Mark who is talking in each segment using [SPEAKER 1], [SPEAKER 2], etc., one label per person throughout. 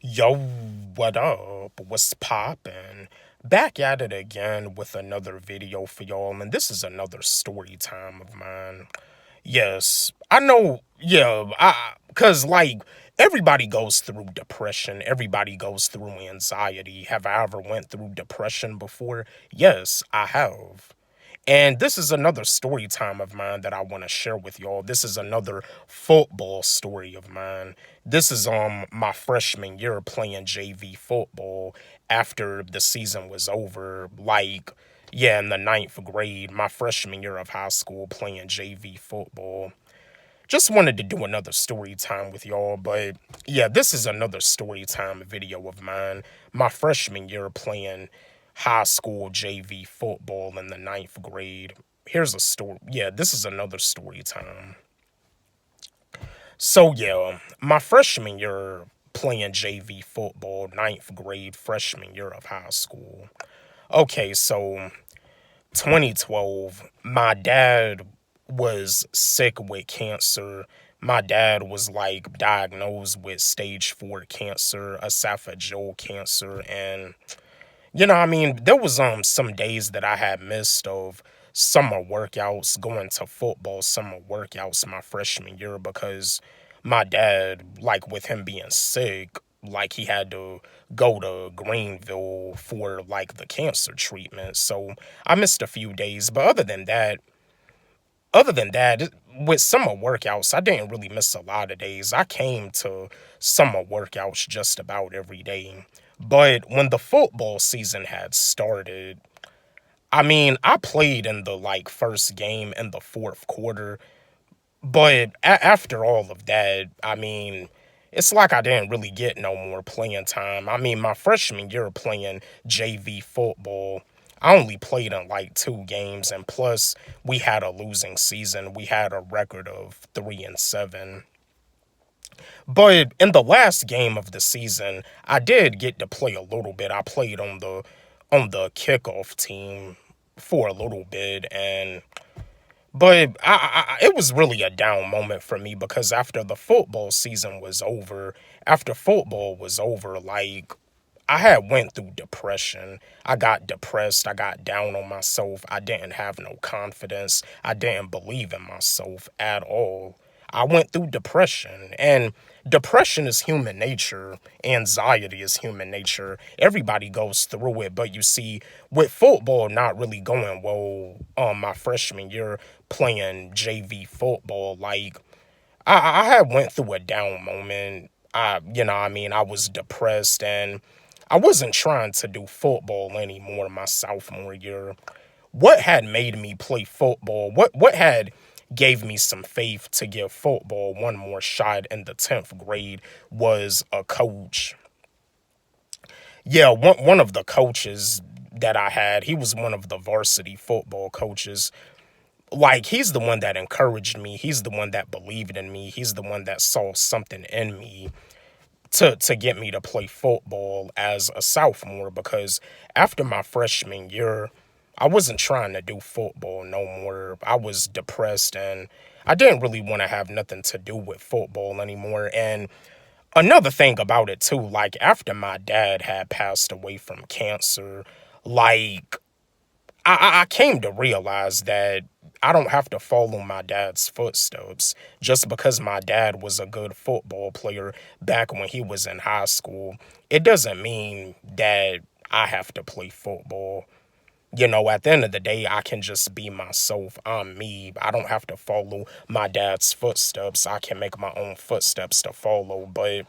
[SPEAKER 1] Yo, what up? What's poppin'? Back at it again with another video for y'all, and this is another story time of mine. Yes, I know, yeah, cause like everybody goes through depression, everybody goes through anxiety. Have I ever went through depression before? Yes, I have. And this is another story time of mine that I want to share with y'all. This is another football story of mine. This is my freshman year playing JV football after the season was over. Like, yeah, in the ninth grade, my freshman year of high school playing JV football. Just wanted to do another story time with y'all, but yeah, this is another story time video of mine. My freshman year playing high school JV football in the ninth grade. Here's a story. Yeah, this is another story time. So yeah, my freshman year playing JV football, ninth grade, freshman year of high school. Okay, so 2012, my dad was sick with cancer. My dad was like diagnosed with stage 4 cancer, esophageal cancer, and I mean, there was some days that I had missed of summer workouts, going to football summer workouts my freshman year because my dad, like with him being sick, like he had to go to Greenville for like the cancer treatment. So I missed a few days, but other than that, with summer workouts, I didn't really miss a lot of days. I came to summer workouts just about every day. But when the football season had started, I mean, I played in the like first game in the fourth quarter, but after all of that, I mean, it's like I didn't really get no more playing time. I mean, my freshman year playing JV football, I only played in like 2 games, and plus we had a losing season. We had a record of 3-7. But in the last game of the season, I did get to play a little bit. I played on the kickoff team for a little bit, and but it was really a down moment for me because after the football season was over, after football was over, like I had went through depression. I got depressed. I got down on myself. I didn't have no confidence. I didn't believe in myself at all. I went through depression, and depression is human nature. Anxiety is human nature. Everybody goes through it, but you see, with football not really going well, my freshman year playing JV football, like I had went through a down moment. I mean, I was depressed and I wasn't trying to do football anymore my sophomore year. What had made me play football? What had gave me some faith to give football one more shot in the 10th grade was a coach. Yeah, one of the coaches that I had, he was one of the varsity football coaches. Like, he's the one that encouraged me. He's the one that believed in me. He's the one that saw something in me to get me to play football as a sophomore because after my freshman year, I wasn't trying to do football no more. I was depressed and I didn't really want to have nothing to do with football anymore. And another thing about it too, like after my dad had passed away from cancer, like I came to realize that I don't have to follow my dad's footsteps just because my dad was a good football player back when he was in high school. It doesn't mean that I have to play football. At the end of the day, I can just be myself. I'm me. I don't have to follow my dad's footsteps. I can make my own footsteps to follow. But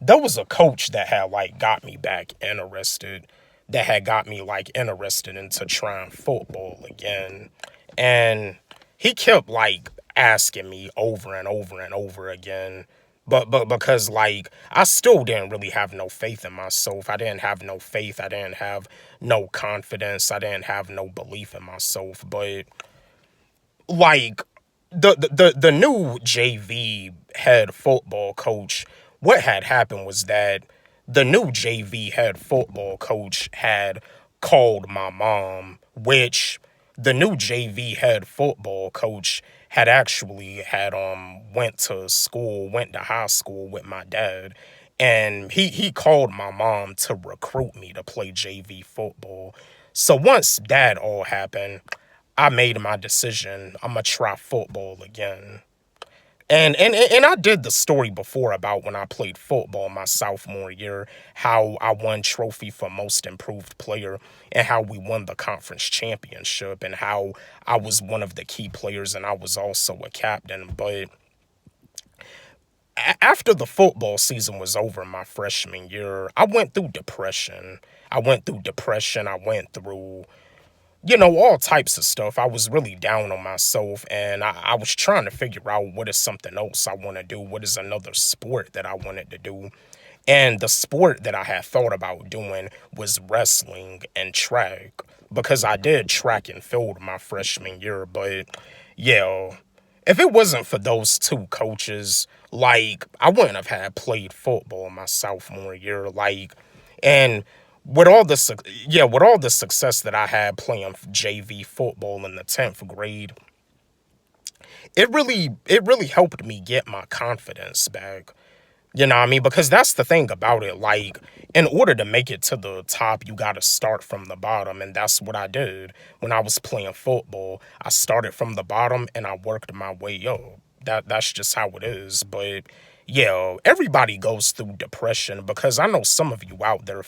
[SPEAKER 1] there was a coach that had like got me back interested, that had got me like interested into trying football again. And he kept like asking me over and over and over again. But because like I still didn't really have no faith in myself. I didn't have no faith. I didn't have no confidence. I didn't have no belief in myself. But like the new JV head football coach, what had happened was that the new JV head football coach had called my mom, which the new JV head football coach had actually had went to high school with my dad. and he called my mom to recruit me to play JV football. So once that all happened, I made my decision. I'm gonna try football again. And I did the story before about when I played football my sophomore year, how I won trophy for most improved player, and how we won the conference championship, and how I was one of the key players and I was also a captain. But after the football season was over my freshman year, I went through depression. I went through all types of stuff. I was really down on myself, and I was trying to figure out what is something else I want to do. What is another sport that I wanted to do? And the sport that I had thought about doing was wrestling and track, because I did track and field my freshman year. But yeah, if it wasn't for those two coaches, like, I wouldn't have had played football my sophomore year. Like, and with all the success that I had playing JV football in the 10th grade, it really helped me get my confidence back. You know what I mean? Because that's the thing about it. Like, in order to make it to the top, you got to start from the bottom. And that's what I did when I was playing football. I started from the bottom and I worked my way up. That's just how it is. But yeah, everybody goes through depression, because I know some of you out there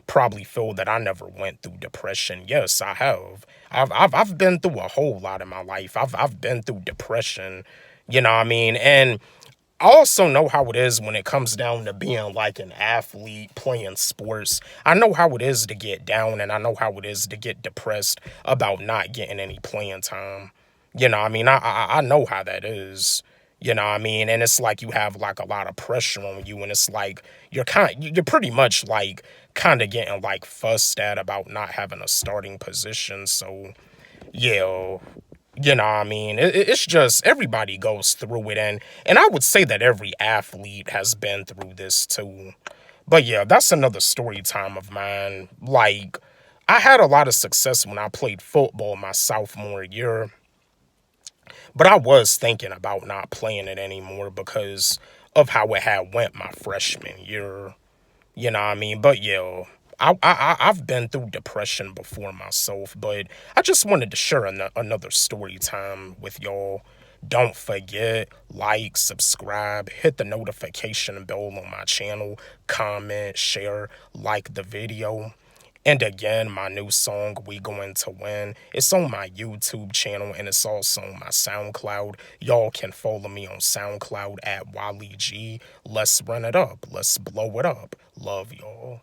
[SPEAKER 1] probably feel that I never went through depression. Yes, I have. I've been through a whole lot in my life. I've been through depression. You know what I mean? And I also know how it is when it comes down to being like an athlete playing sports. I know how it is to get down, and I know how it is to get depressed about not getting any playing time. You know what I mean? I know how that is. You know what I mean? And it's like you have like a lot of pressure on you, and it's like you're pretty much like kind of getting like fussed at about not having a starting position. So yeah, you know what I mean? It's just everybody goes through it, and I would say that every athlete has been through this too. But yeah, that's another story time of mine. Like, I had a lot of success when I played football my sophomore year, but I was thinking about not playing it anymore because of how it had went my freshman year. You know what I mean? But yeah, I've been through depression before myself, but I just wanted to share another story time with y'all. Don't forget, like, subscribe, hit the notification bell on my channel, comment, share, like the video. And again, my new song, We Going to Win, it's on my YouTube channel, and it's also on my SoundCloud. Y'all can follow me on SoundCloud at Wally G. Let's run it up. Let's blow it up. Love y'all.